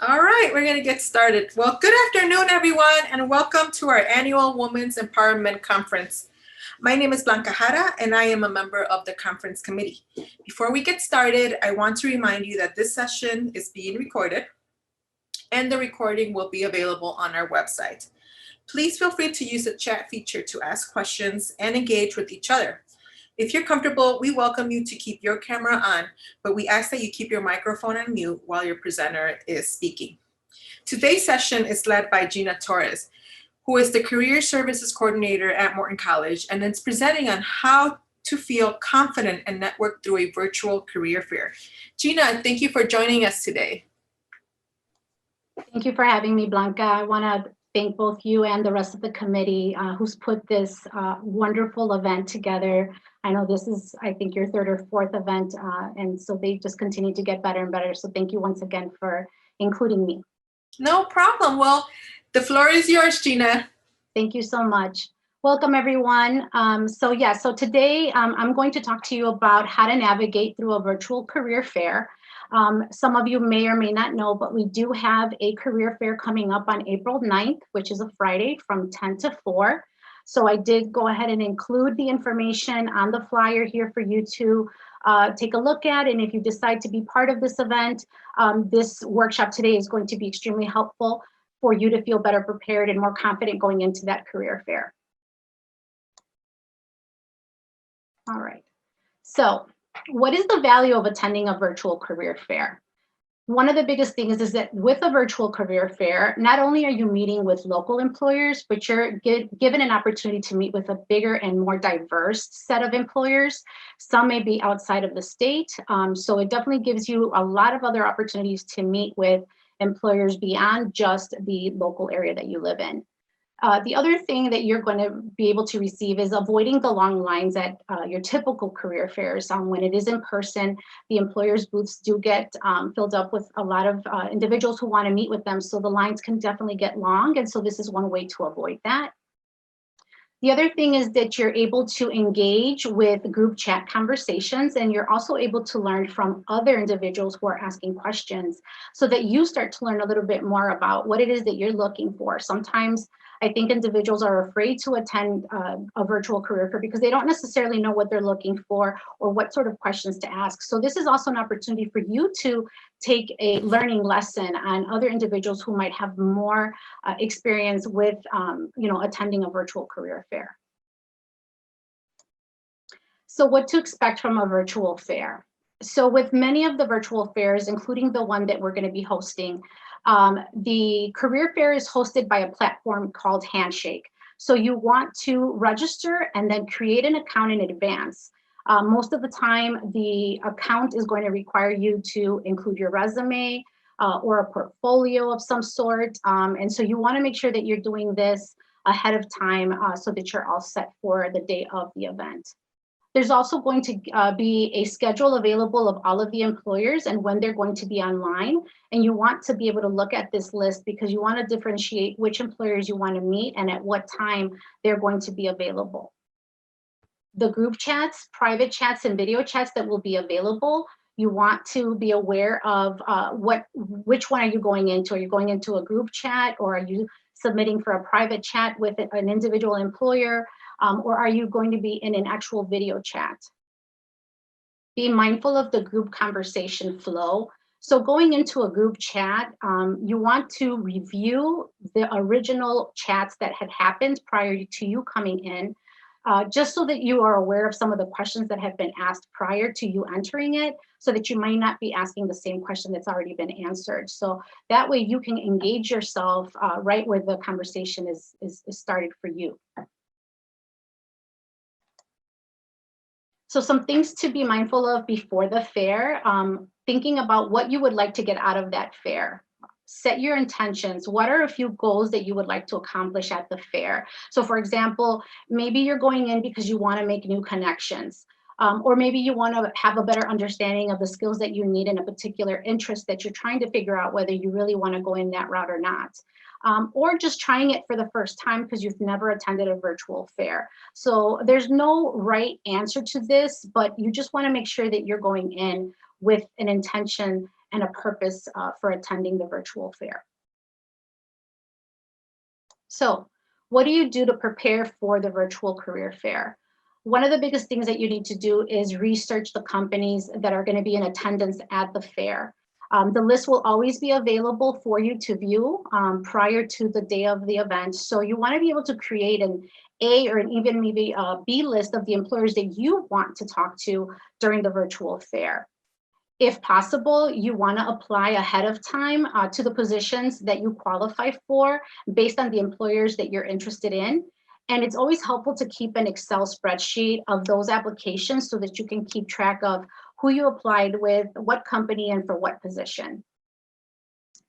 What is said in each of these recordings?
All right, we're going to get started. Well, good afternoon, everyone, and welcome to our annual Women's Empowerment Conference. My name is Blanca Jara, and I am a member of the conference committee. Before we get started, I want to remind you that this session is being recorded, and the recording will be available on our website. Please feel free to use the chat feature to ask questions and engage with each other. If you're comfortable, we welcome you to keep your camera on, but we ask that you keep your microphone on mute while your presenter is speaking. Today's session is led by Gina Torres, who is the Career Services Coordinator at Morton College, and is presenting on how to feel confident and network through a virtual career fair. Gina, thank you for joining us today. Thank you for having me, Blanca. I want to thank both you and the rest of the committee who's put this wonderful event together. I know this is, I think, your third or fourth event, and so they just continue to get better and better. So thank you once again for including me. No problem. Well, the floor is yours, Gina. Thank you so much. Welcome, everyone. So today I'm going to talk to you about how to navigate through a virtual career fair. Some of you may or may not know, but we do have a career fair coming up on April 9th, which is a Friday from 10 to 4. So I did go ahead and include the information on the flyer here for you to take a look at. And if you decide to be part of this event, this workshop today is going to be extremely helpful for you to feel better prepared and more confident going into that career fair. All right. So what is the value of attending a virtual career fair? One of the biggest things is that with a virtual career fair, not only are you meeting with local employers, but you're given an opportunity to meet with a bigger and more diverse set of employers. Some may be outside of the state. So it definitely gives you a lot of other opportunities to meet with employers beyond just the local area that you live in. The other thing that you're going to be able to receive is avoiding the long lines at your typical career fairs. When it is in person, the employers' booths do get filled up with a lot of individuals who want to meet with them. So the lines can definitely get long. And so this is one way to avoid that. The other thing is that you're able to engage with group chat conversations, and you're also able to learn from other individuals who are asking questions so that you start to learn a little bit more about what it is that you're looking for. Sometimes I think individuals are afraid to attend a virtual career fair because they don't necessarily know what they're looking for or what sort of questions to ask. So this is also an opportunity for you to take a learning lesson on other individuals who might have more experience with attending a virtual career fair. So what to expect from a virtual fair? So with many of the virtual fairs, including the one that we're going to be hosting, the career fair is hosted by a platform called Handshake. So you want to register and then create an account in advance. Most of the time, the account is going to require you to include your resume or a portfolio of some sort. And so you want to make sure that you're doing this ahead of time so that you're all set for the day of the event. There's also going to be a schedule available of all of the employers and when they're going to be online. And you want to be able to look at this list because you want to differentiate which employers you want to meet and at what time they're going to be available. The group chats, private chats, and video chats that will be available, you want to be aware of which one are you going into? Are you going into a group chat, or are you submitting for a private chat with an individual employer? Or are you going to be in an actual video chat? Be mindful of the group conversation flow. So going into a group chat, you want to review the original chats that had happened prior to you coming in, just so that you are aware of some of the questions that have been asked prior to you entering it, so that you might not be asking the same question that's already been answered. So that way you can engage yourself right where the conversation is started for you. So some things to be mindful of before the fair, thinking about what you would like to get out of that fair. Set your intentions. What are a few goals that you would like to accomplish at the fair? So for example, maybe you're going in because you want to make new connections. Or maybe you want to have a better understanding of the skills that you need in a particular interest that you're trying to figure out whether you really want to go in that route or not. Or just trying it for the first time because you've never attended a virtual fair. So there's no right answer to this, but you just want to make sure that you're going in with an intention and a purpose for attending the virtual fair. So what do you do to prepare for the virtual career fair? One of the biggest things that you need to do is research the companies that are going to be in attendance at the fair. The list will always be available for you to view prior to the day of the event. So you want to be able to create an A or even maybe a B list of the employers that you want to talk to during the virtual fair. If possible, you want to apply ahead of time to the positions that you qualify for based on the employers that you're interested in. And it's always helpful to keep an Excel spreadsheet of those applications so that you can keep track of who you applied with, what company, and for what position.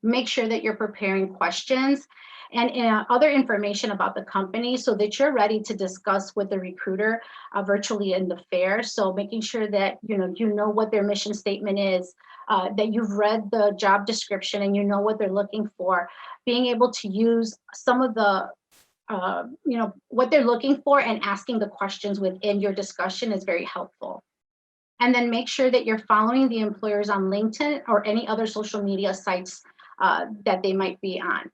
Make sure that you're preparing questions and other information about the company so that you're ready to discuss with the recruiter virtually in the fair. So making sure that you know what their mission statement is, that you've read the job description and you know what they're looking for. Being able to use some of the what they're looking for and asking the questions within your discussion is very helpful. And then make sure that you're following the employers on LinkedIn or any other social media sites that they might be on.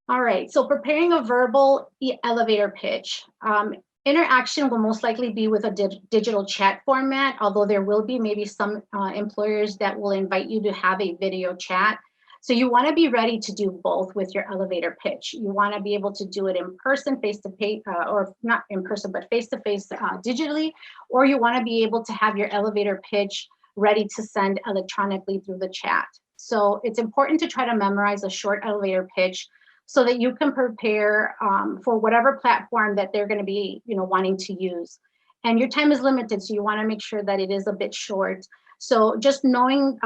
All right, so preparing a verbal elevator pitch. Interaction will most likely be with a digital chat format, although there will be maybe some employers that will invite you to have a video chat. So you want to be ready to do both with your elevator pitch. You want to be able to do it in person, face-to-face, or not in person, but face-to-face digitally, or you want to be able to have your elevator pitch ready to send electronically through the chat. So it's important to try to memorize a short elevator pitch so that you can prepare for whatever platform that they're going to be, wanting to use. And your time is limited, so you want to make sure that it is a bit short. So just knowing,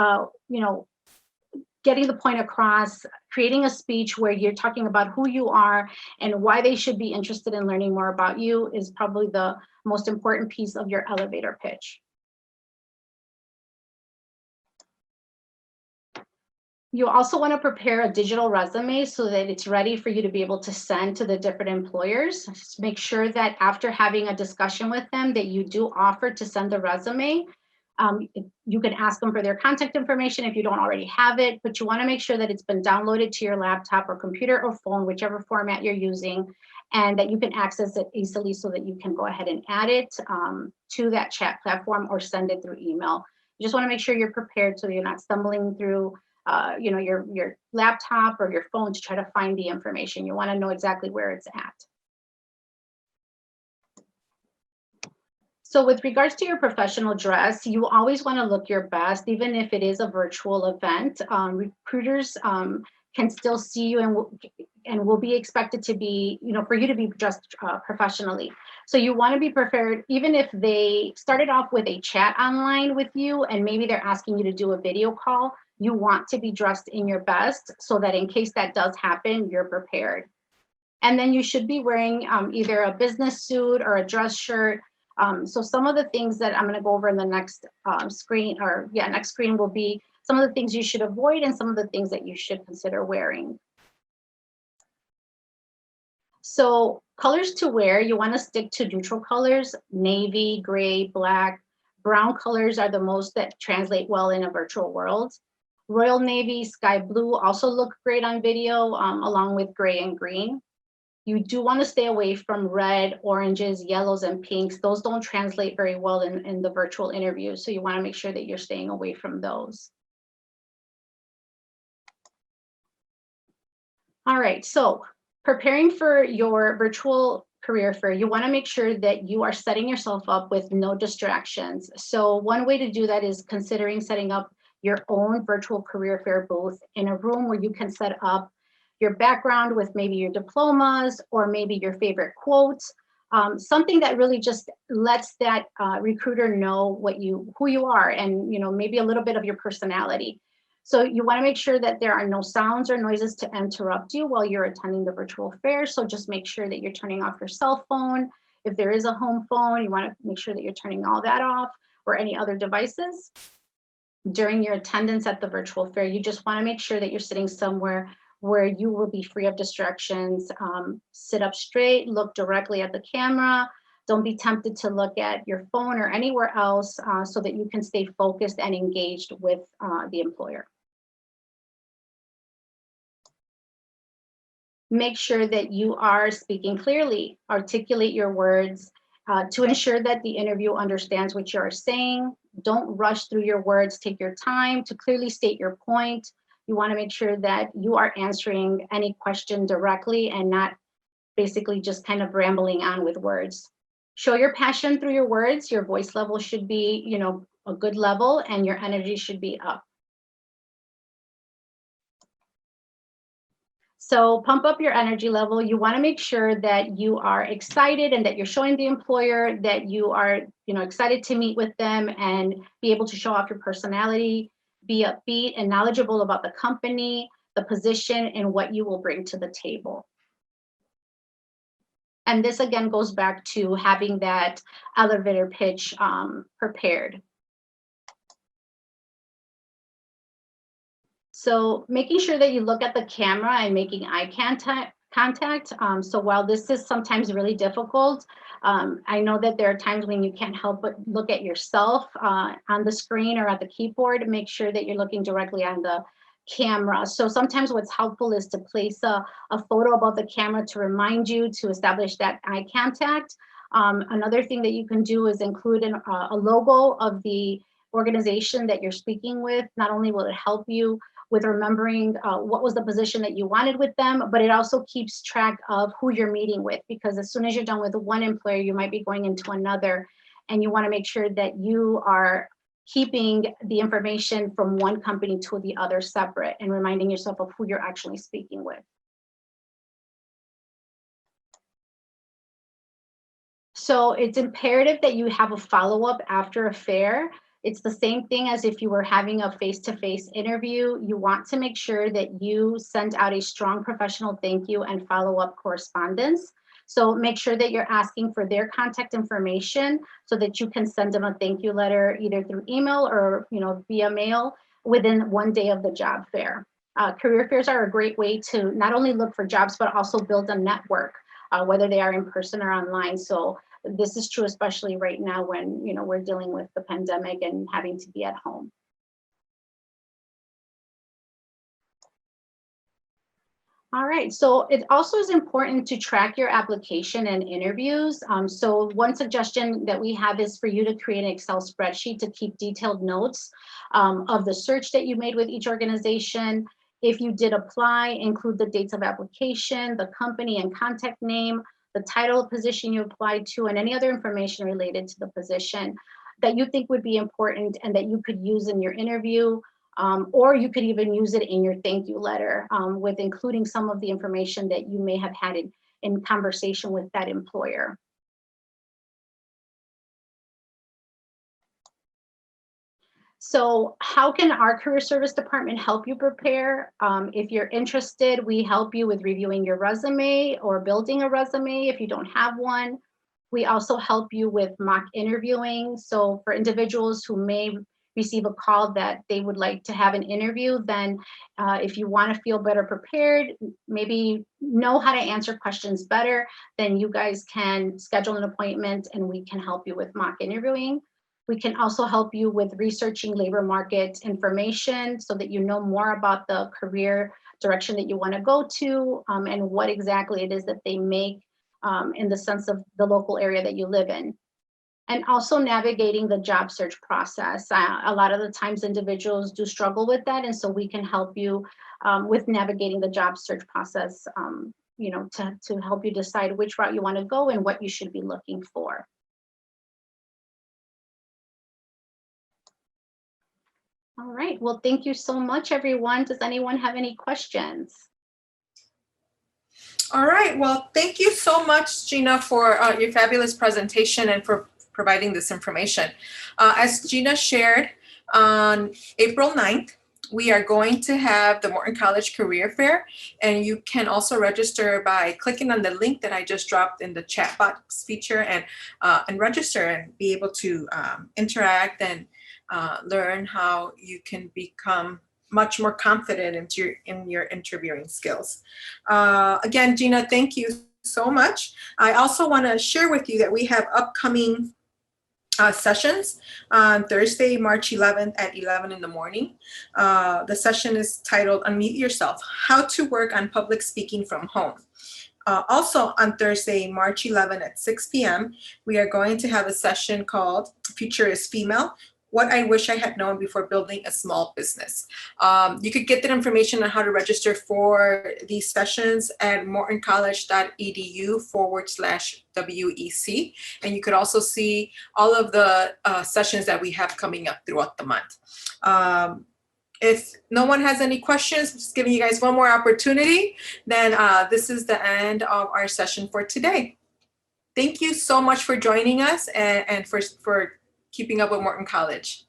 getting the point across, creating a speech where you're talking about who you are and why they should be interested in learning more about you is probably the most important piece of your elevator pitch. You also want to prepare a digital resume so that it's ready for you to be able to send to the different employers. Just make sure that after having a discussion with them that you do offer to send the resume. You can ask them for their contact information if you don't already have it, but you want to make sure that it's been downloaded to your laptop or computer or phone, whichever format you're using, and that you can access it easily so that you can go ahead and add it to that chat platform or send it through email. You just want to make sure you're prepared so you're not stumbling through your laptop or your phone to try to find the information. You want to know exactly where it's at. So with regards to your professional dress, you always want to look your best, even if it is a virtual event. Recruiters can still see you and will be expected to be, for you to be dressed professionally. So you want to be prepared, even if they started off with a chat online with you and maybe they're asking you to do a video call, you want to be dressed in your best so that in case that does happen, you're prepared. And then you should be wearing either a business suit or a dress shirt. So some of the things that I'm going to go over in the next screen, next screen will be some of the things you should avoid and some of the things that you should consider wearing. So colors to wear, you want to stick to neutral colors, navy, gray, black. Brown colors are the most that translate well in a virtual world. Royal navy, sky blue also look great on video, along with gray and green. You do want to stay away from red, oranges, yellows, and pinks. Those don't translate very well in the virtual interview, so you want to make sure that you're staying away from those. All right, so preparing for your virtual career fair, you want to make sure that you are setting yourself up with no distractions. So one way to do that is considering setting up your own virtual career fair booth in a room where you can set up your background with maybe your diplomas or maybe your favorite quotes, something that really just lets that recruiter know who you are and maybe a little bit of your personality. So you want to make sure that there are no sounds or noises to interrupt you while you're attending the virtual fair. So just make sure that you're turning off your cell phone. If there is a home phone, you want to make sure that you're turning all that off or any other devices. During your attendance at the virtual fair, you just want to make sure that you're sitting somewhere where you will be free of distractions. Sit up straight, look directly at the camera, Don't be tempted to look at your phone or anywhere else so that you can stay focused and engaged with the employer. Make sure that you are speaking clearly, articulate your words to ensure that the interviewer understands what you're saying. Don't rush through your words, take your time to clearly state your point. You want to make sure that you are answering any question directly and not basically just kind of rambling on with words. Show your passion through your words. Your voice level should be, a good level, and your energy should be up. So pump up your energy level. You want to make sure that you are excited and that you're showing the employer that you are, excited to meet with them and be able to show off your personality, be upbeat and knowledgeable about the company, the position, and what you will bring to the table. And this again goes back to having that elevator pitch prepared. So making sure that you look at the camera and making eye contact. So while this is sometimes really difficult, I know that there are times when you can't help but look at yourself on the screen or at the keyboard. Make sure that you're looking directly on the camera. So sometimes what's helpful is to place a photo above the camera to remind you to establish that eye contact. Another thing that you can do is include a logo of the organization that you're speaking with. Not only will it help you with remembering what was the position that you wanted with them, but it also keeps track of who you're meeting with, because as soon as you're done with one employer, you might be going into another, and you want to make sure that you are keeping the information from one company to the other separate and reminding yourself of who you're actually speaking with. So it's imperative that you have a follow-up after a fair. It's the same thing as if you were having a face-to-face interview. You want to make sure that you send out a strong professional thank you and follow-up correspondence. So make sure that you're asking for their contact information so that you can send them a thank you letter either through email or via mail within 1 day of the job fair. Career fairs are a great way to not only look for jobs, but also build a network, whether they are in person or online. So this is true, especially right now when we're dealing with the pandemic and having to be at home. All right, so it also is important to track your application and interviews. So one suggestion that we have is for you to create an Excel spreadsheet to keep detailed notes of the search that you made with each organization. If you did apply, include the dates of application, the company and contact name, the title of position you applied to, and any other information related to the position that you think would be important and that you could use in your interview. Or you could even use it in your thank you letter with including some of the information that you may have had in conversation with that employer. So how can our career service department help you prepare? If you're interested, we help you with reviewing your resume or building a resume if you don't have one. We also help you with mock interviewing. So for individuals who may receive a call that they would like to have an interview, then if you want to feel better prepared, maybe know how to answer questions better, then you guys can schedule an appointment and we can help you with mock interviewing. We can also help you with researching labor market information so that you know more about the career direction that you want to go to and what exactly it is that they make in the sense of the local area that you live in. And also navigating the job search process. A lot of the times individuals do struggle with that, and so we can help you with navigating the job search process, to help you decide which route you want to go and what you should be looking for. All right, well, thank you so much, everyone. Does anyone have any questions? All right, well, thank you so much, Gina, for your fabulous presentation and for providing this information. As Gina shared, on April 9th, we are going to have the Morton College Career Fair, and you can also register by clicking on the link that I just dropped in the chat box feature and register and be able to interact and learn how you can become much more confident in your interviewing skills. Again, Gina, thank you so much. I also want to share with you that we have upcoming sessions on Thursday, March 11th at 11 in the morning. The session is titled Unmute Yourself, How to Work on Public Speaking from Home. Also on Thursday, March 11 at 6 p.m., we are going to have a session called Future is Female, What I Wish I Had Known Before Building a Small Business. You could get that information on how to register for these sessions at mortoncollege.edu/WEC. And you could also see all of the sessions that we have coming up throughout the month. If no one has any questions, I'm just giving you guys one more opportunity, then this is the end of our session for today. Thank you so much for joining us and for keeping up with Morton College.